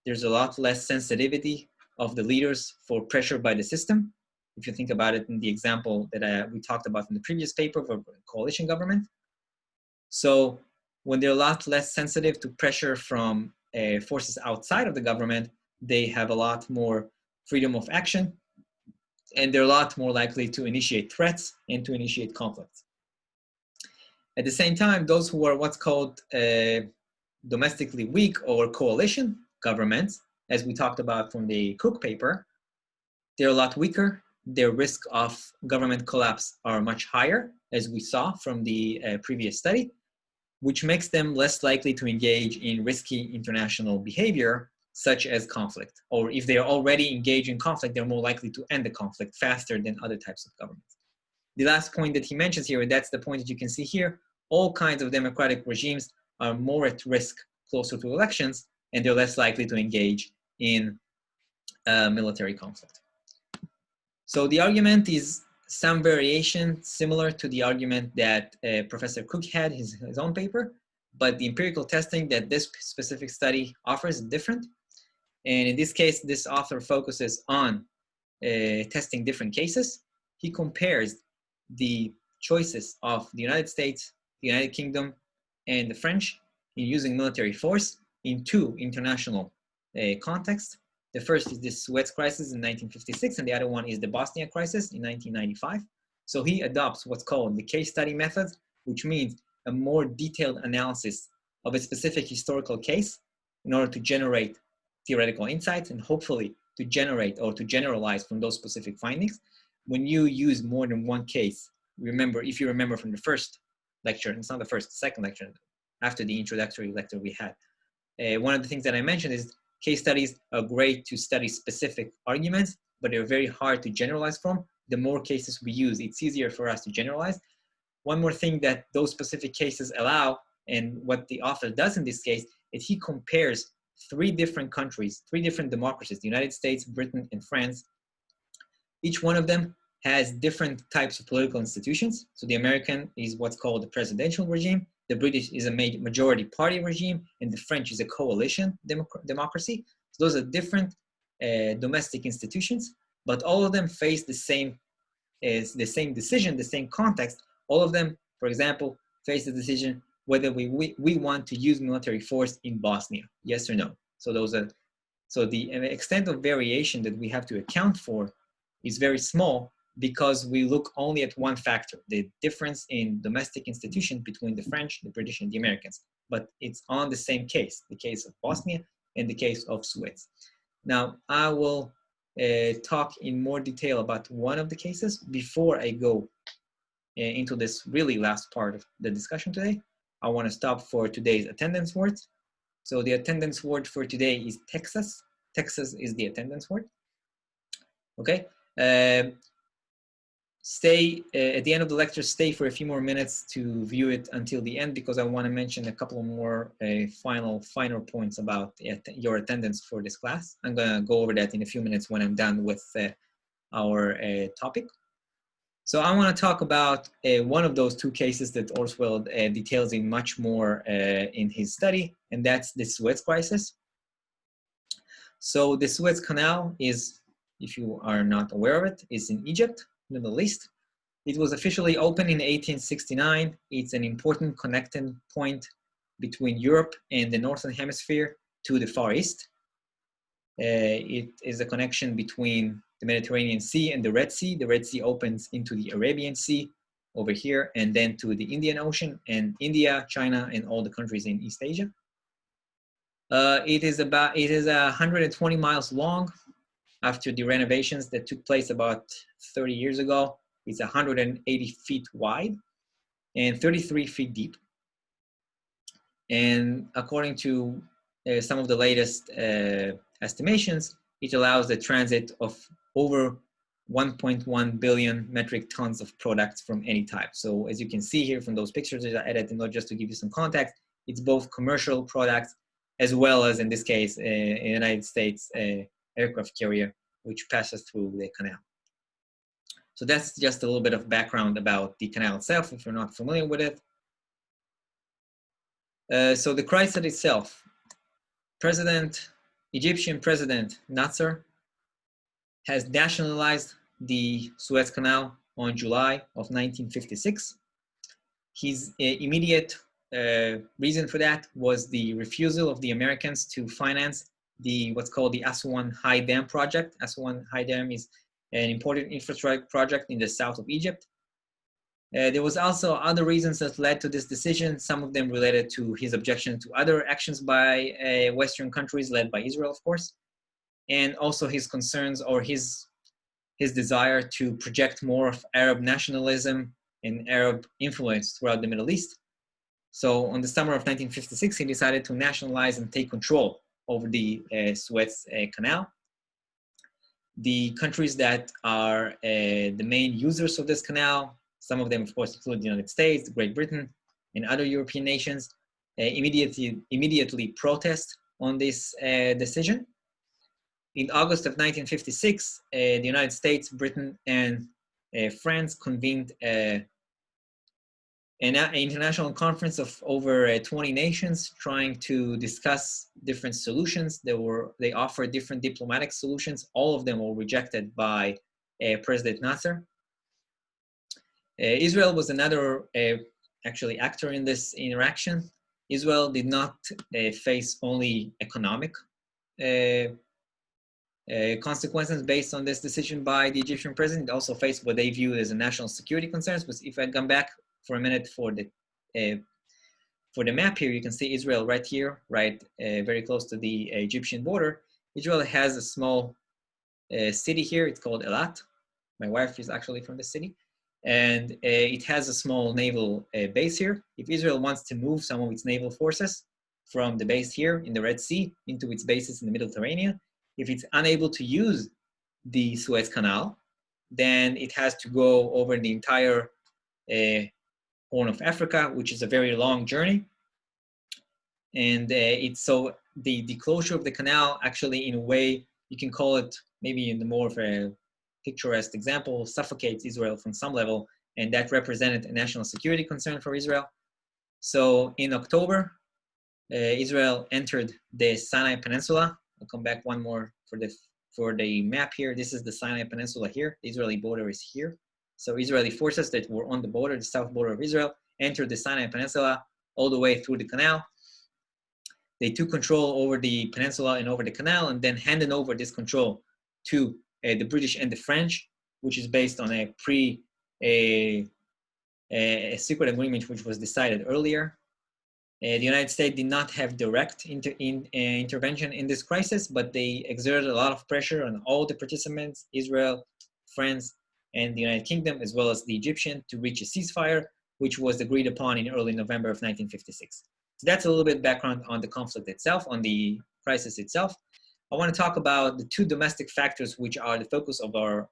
There's a lot less sensitivity of the leaders for pressure by the system. If you think about it in the example that we talked about in the previous paper for coalition government. So when they're a lot less sensitive to pressure from forces outside of the government, they have a lot more freedom of action, and they're a lot more likely to initiate threats and to initiate conflicts. At the same time, those who are what's called domestically weak or coalition governments, as we talked about from the Cook paper, they're a lot weaker. Their risk of government collapse are much higher, as we saw from the previous study, which makes them less likely to engage in risky international behavior, such as conflict. Or if they are already engaged in conflict, they're more likely to end the conflict faster than other types of governments. The last point that he mentions here, and that's the point that you can see here, all kinds of democratic regimes are more at risk closer to elections, and they're less likely to engage in military conflict. So the argument is some variation similar to the argument that Professor Cook had in his own paper, but the empirical testing that this specific study offers is different. And in this case, this author focuses on testing different cases. He compares the choices of the United States, the United Kingdom, and the French in using military force in two international contexts. The first is the Suez crisis in 1956, and the other one is the Bosnia crisis in 1995. So he adopts what's called the case study method, which means a more detailed analysis of a specific historical case in order to generate theoretical insights and hopefully to generate or to generalize from those specific findings. When you use more than one case, remember, if you remember from the first lecture, and it's not the first, the second lecture, after the introductory lecture we had, one of the things that I mentioned is case studies are great to study specific arguments, but they're very hard to generalize from. The more cases we use, it's easier for us to generalize. One more thing that those specific cases allow, and what the author does in this case, is he compares three different countries, three different democracies, the United States, Britain, and France. Each one of them has different types of political institutions. So the American is what's called the presidential regime. The British is a majority party regime, and the French is a coalition democracy. So those are different domestic institutions, but all of them face the same decision, the same context. All of them, for example, face the decision whether we want to use military force in Bosnia, yes or no. So the extent of variation that we have to account for is very small because we look only at one factor, the difference in domestic institutions between the French, the British, and the Americans. But it's on the same case, the case of Bosnia and the case of Suez. Now, I will talk in more detail about one of the cases before I go into this really last part of the discussion today. I want to stop for today's attendance words. So the attendance word for today is Texas. Texas is the attendance word. Okay. Stay at the end of the lecture, stay for a few more minutes to view it until the end, because I want to mention a couple more finer points about your attendance for this class. I'm going to go over that in a few minutes when I'm done with our topic. So I want to talk about one of those two cases that Orswell details in much more in his study, and that's the Suez crisis. So the Suez Canal is, if you are not aware of it, is in Egypt, Middle East. It was officially opened in 1869. It's an important connecting point between Europe and the Northern Hemisphere to the Far East. It is a connection between the Mediterranean Sea and the Red Sea. The Red Sea opens into the Arabian Sea over here, and then to the Indian Ocean and India, China, and all the countries in East Asia. It is 120 miles long. After the renovations that took place about 30 years ago, it's 180 feet wide and 33 feet deep. And according to some of the latest estimations, it allows the transit of over 1.1 billion metric tons of products from any type. So as you can see here from those pictures that I added, not just to give you some context, it's both commercial products as well as, in this case, a United States aircraft carrier, which passes through the canal. So that's just a little bit of background about the canal itself, if you're not familiar with it. So the crisis itself, Egyptian President Nasser has nationalized the Suez Canal on July of 1956. His immediate reason for that was the refusal of the Americans to finance what's called the Aswan High Dam project. Aswan High Dam is an important infrastructure project in the south of Egypt. There was also other reasons that led to this decision. Some of them related to his objection to other actions by Western countries, led by Israel, of course, and also his concerns or his desire to project more of Arab nationalism and Arab influence throughout the Middle East. So on the summer of 1956, he decided to nationalize and take control over the Suez Canal. The countries that are the main users of this canal, some of them, of course, include the United States, Great Britain, and other European nations, immediately protest on this decision. In August of 1956, the United States, Britain, and France convened an international conference of over 20 nations trying to discuss different solutions. They offered different diplomatic solutions. All of them were rejected by President Nasser. Israel was another actually actor in this interaction. Israel did not face only economic consequences based on this decision by the Egyptian president. It also faced what they viewed as a national security concerns. But if I come back for a minute for the map here, you can see Israel right here, right, very close to the Egyptian border. Israel has a small city here. It's called Elat. My wife is actually from the city. And it has a small naval base here. If Israel wants to move some of its naval forces from the base here in the Red Sea into its bases in the Mediterranean, if it's unable to use the Suez Canal, then it has to go over the entire Horn of Africa, which is a very long journey. And it's so the closure of the canal, actually, in a way, you can call it maybe in the more of a picturesque example, suffocates Israel from some level, and that represented a national security concern for Israel. So in October, Israel entered the Sinai Peninsula. I'll come back one more for the map here. This is the Sinai Peninsula here. The Israeli border is here. So Israeli forces that were on the border, the south border of Israel, entered the Sinai Peninsula all the way through the canal. They took control over the peninsula and over the canal, and then handed over this control to the British and the French, which is based on a secret agreement which was decided earlier. The United States did not have direct intervention in this crisis, but they exerted a lot of pressure on all the participants, Israel, France, and the United Kingdom, as well as the Egyptian, to reach a ceasefire, which was agreed upon in early November of 1956. So that's a little bit background on the conflict itself, on the crisis itself. I want to talk about the two domestic factors which are the focus of our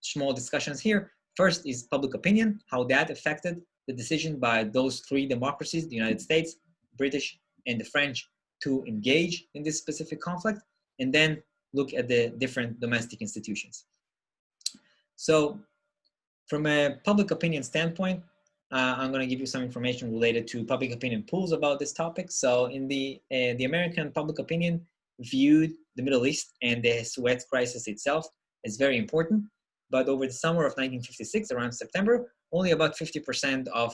small discussions here. First is public opinion, how that affected the decision by those three democracies, the United States, British, and the French, to engage in this specific conflict, and then look at the different domestic institutions. So from a public opinion standpoint, I'm going to give you some information related to public opinion polls about this topic. So in the American public opinion viewed the Middle East and the Suez crisis itself as very important. But over the summer of 1956, around September, only about 50% of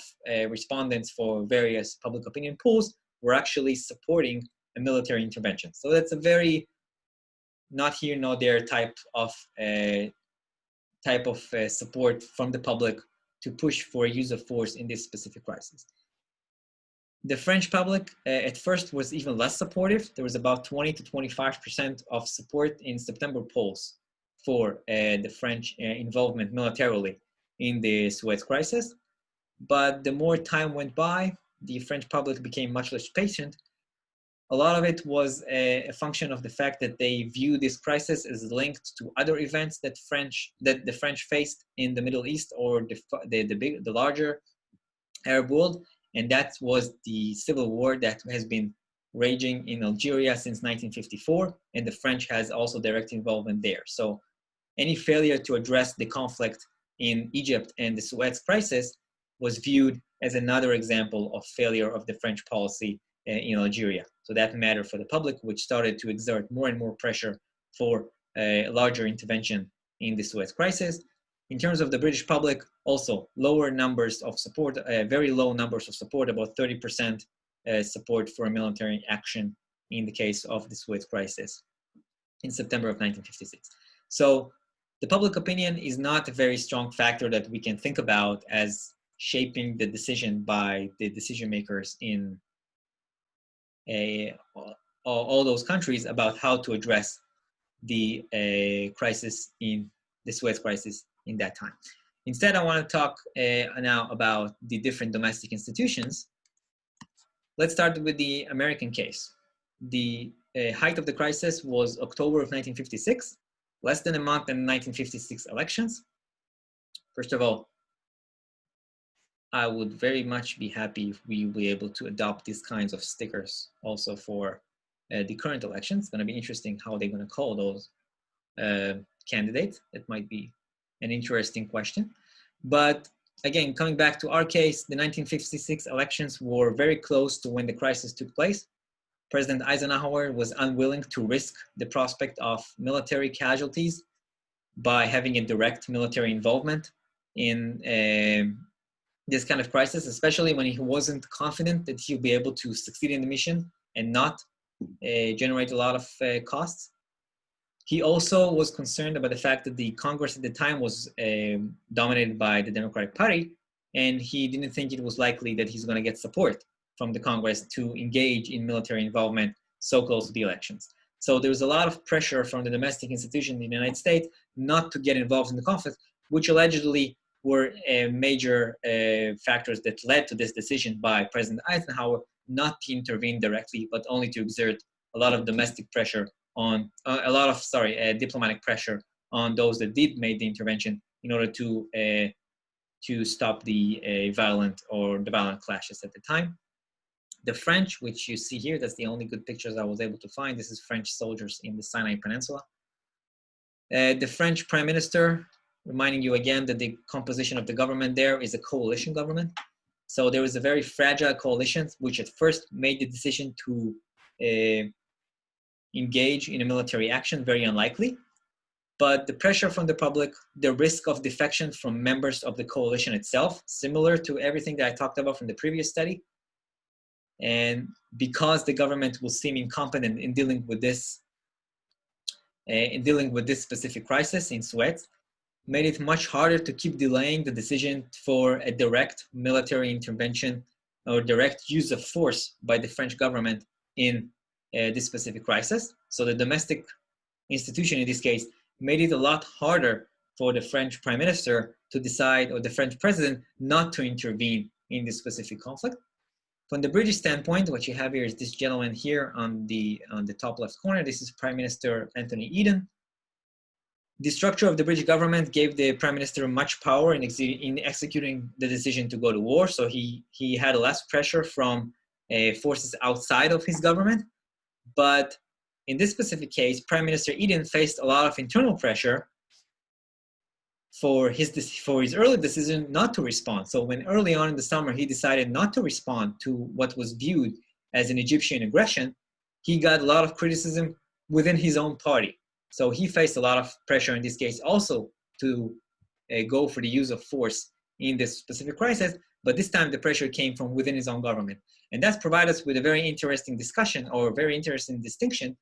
respondents for various public opinion polls were actually supporting a military intervention. So that's a very not here, not there type of support from the public to push for use of force in this specific crisis. The French public at first was even less supportive. There was about 20 to 25% of support in September polls for the French involvement militarily in the Suez crisis. But the more time went by, the French public became much less patient. A lot of it was a function of the fact that they view this crisis as linked to other events that the French faced in the Middle East or the larger Arab world, and that was the civil war that has been raging in Algeria since 1954, and the French has also direct involvement there. So any failure to address the conflict in Egypt and the Suez crisis was viewed as another example of failure of the French policy in Algeria. So that mattered for the public, which started to exert more and more pressure for a larger intervention in the Suez crisis. In terms of the British public, also lower numbers of support, very low numbers of support, about 30% support for a military action in the case of the Suez crisis in September of 1956. So the public opinion is not a very strong factor that we can think about as shaping the decision by the decision makers in all those countries about how to address the crisis in the Suez crisis in that time. Instead, I want to talk now about the different domestic institutions. Let's start with the American case. The height of the crisis was October of 1956, less than a month in the 1956 elections. First of all, I would very much be happy if we were able to adopt these kinds of stickers also for the current elections. It's going to be interesting how they're going to call those candidates. It might be an interesting question. But again, coming back to our case, the 1956 elections were very close to when the crisis took place. President Eisenhower was unwilling to risk the prospect of military casualties by having a direct military involvement in this kind of crisis, especially when he wasn't confident that he'll be able to succeed in the mission and not generate a lot of costs. He also was concerned about the fact that the Congress at the time was dominated by the Democratic Party, and he didn't think it was likely that he's going to get support from the Congress to engage in military involvement so close to the elections. So there was a lot of pressure from the domestic institution in the United States not to get involved in the conflict, which allegedly were major factors that led to this decision by President Eisenhower not to intervene directly, but only to exert a lot of domestic pressure on, diplomatic pressure on those that did make the intervention in order to stop the violent clashes at the time. The French, which you see here, that's the only good pictures I was able to find. This is French soldiers in the Sinai Peninsula. The French Prime Minister reminding you again that the composition of the government there is a coalition government. So there was a very fragile coalition, which at first made the decision to engage in a military action very unlikely. But the pressure from the public, the risk of defection from members of the coalition itself, similar to everything that I talked about from the previous study. And because the government will seem incompetent in dealing with this specific crisis in Suez, made it much harder to keep delaying the decision for a direct military intervention or direct use of force by the French government in this specific crisis. So the domestic institution in this case made it a lot harder for the French prime minister to decide, or the French president, not to intervene in this specific conflict. From the British standpoint, what you have here is this gentleman here on the top left corner. This is Prime Minister Anthony Eden. The structure of the British government gave the prime minister much power in executing the decision to go to war. So he had less pressure from forces outside of his government. But in this specific case, Prime Minister Eden faced a lot of internal pressure for his early decision not to respond. So when early on in the summer he decided not to respond to what was viewed as an Egyptian aggression, he got a lot of criticism within his own party. So he faced a lot of pressure in this case also to go for the use of force in this specific crisis, but this time the pressure came from within his own government. And that's provided us with a very interesting discussion, or a very interesting distinction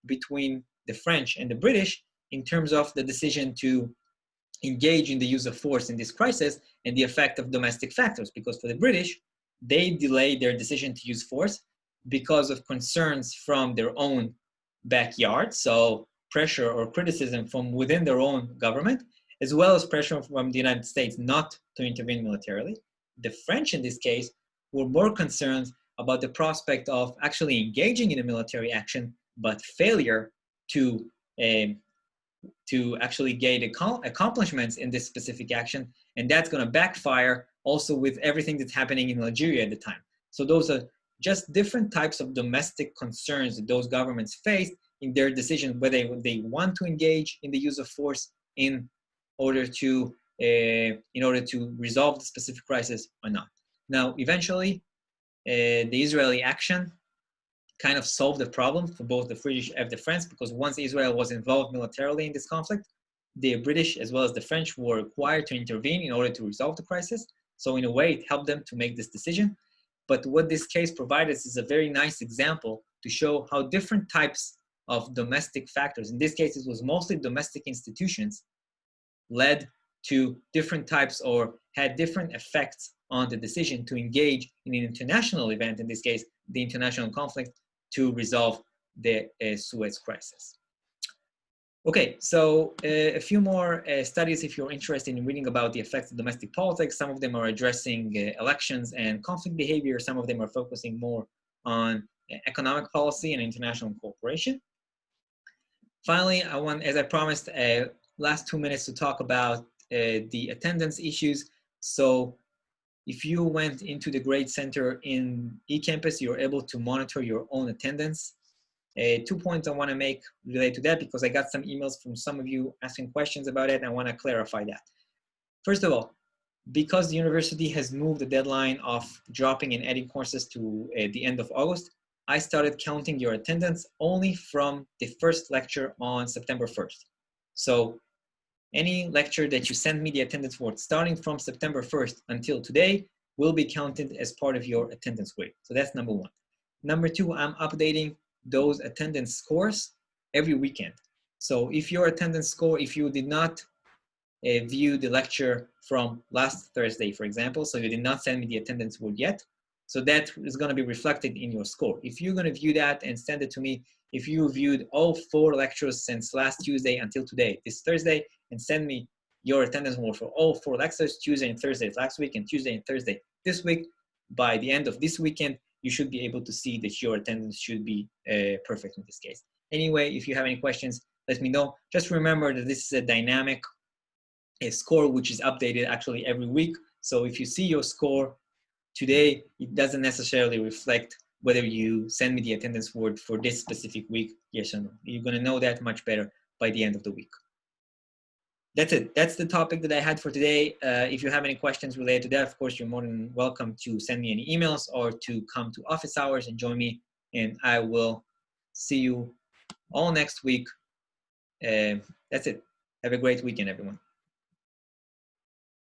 between the French and the British in terms of the decision to engage in the use of force in this crisis and the effect of domestic factors. Because for the British, they delayed their decision to use force because of concerns from their own backyard, so pressure or criticism from within their own government, as well as pressure from the United States not to intervene militarily. The French, in this case, were more concerned about the prospect of actually engaging in a military action, but failure to actually gain accomplishments in this specific action, and that's going to backfire also with everything that's happening in Algeria at the time. So those are just different types of domestic concerns that those governments face in their decision whether they want to engage in the use of force in order to resolve the specific crisis or not. Now, eventually, the Israeli action kind of solved the problem for both the British and the French, because once Israel was involved militarily in this conflict, the British as well as the French were required to intervene in order to resolve the crisis. So in a way, it helped them to make this decision. But what this case provided is a very nice example to show how different types of domestic factors, in this case, it was mostly domestic institutions, led to different types or had different effects on the decision to engage in an international event, in this case, the international conflict, to resolve the Suez crisis. Okay, so a few more studies if you're interested in reading about the effects of domestic politics. Some of them are addressing elections and conflict behavior. Some of them are focusing more on economic policy and international cooperation. Finally, I want, as I promised, last 2 minutes to talk about the attendance issues. So if you went into the grade center in eCampus, you're able to monitor your own attendance. 2 points I want to make related to that, because I got some emails from some of you asking questions about it, and I want to clarify that. First of all, because the university has moved the deadline of dropping and adding courses to the end of August, I started counting your attendance only from the first lecture on September 1st. So any lecture that you send me the attendance for starting from September 1st until today will be counted as part of your attendance grade. So that's number one. Number two, I'm updating those attendance scores every weekend. So if your attendance score, if you did not view the lecture from last Thursday, for example, so you did not send me the attendance board yet, so that is going to be reflected in your score. If you're going to view that and send it to me, if you viewed all 4 lectures since last Tuesday until today, this Thursday, and send me your attendance board for all 4 lectures, Tuesday and Thursday last week and Tuesday and Thursday this week, by the end of this weekend, you should be able to see that your attendance should be perfect in this case. Anyway, if you have any questions, let me know. Just remember that this is a dynamic score which is updated actually every week. So if you see your score today, it doesn't necessarily reflect whether you send me the attendance board for this specific week, yes or no. You're going to know that much better by the end of the week. that's it. That's the topic that I had for today. If you have any questions related to that, of course, you're more than welcome to send me any emails or to come to office hours and join me. And I will see you all next week. That's it. Have a great weekend, everyone.